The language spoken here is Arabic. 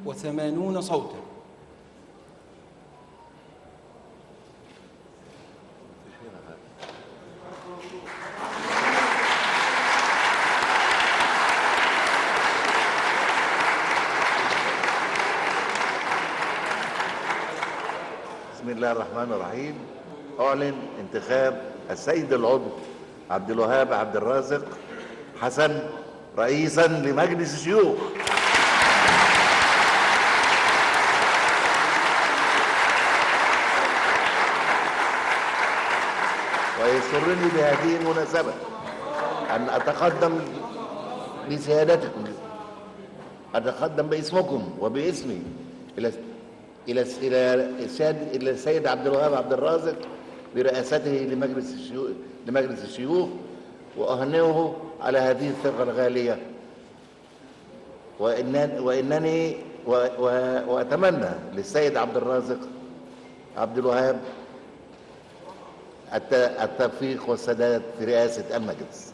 وثمانون صوتا. بسم الله الرحمن الرحيم. أعلن انتخاب السيد العضو عبد الوهاب عبد الرازق حسن رئيسا لمجلس الشيوخ. ويسرني بهذه المناسبة أن أتقدم لسيادتكم، أتقدم باسمكم وباسمي إلى السيد عبد الوهاب عبد الرازق برئاسته لمجلس الشيوخ، وأهنئه على هذه الثقة الغالية، وأتمنى للسيد عبد الرازق عبد الوهاب التوفيق والسداد في رئاسة المجلس.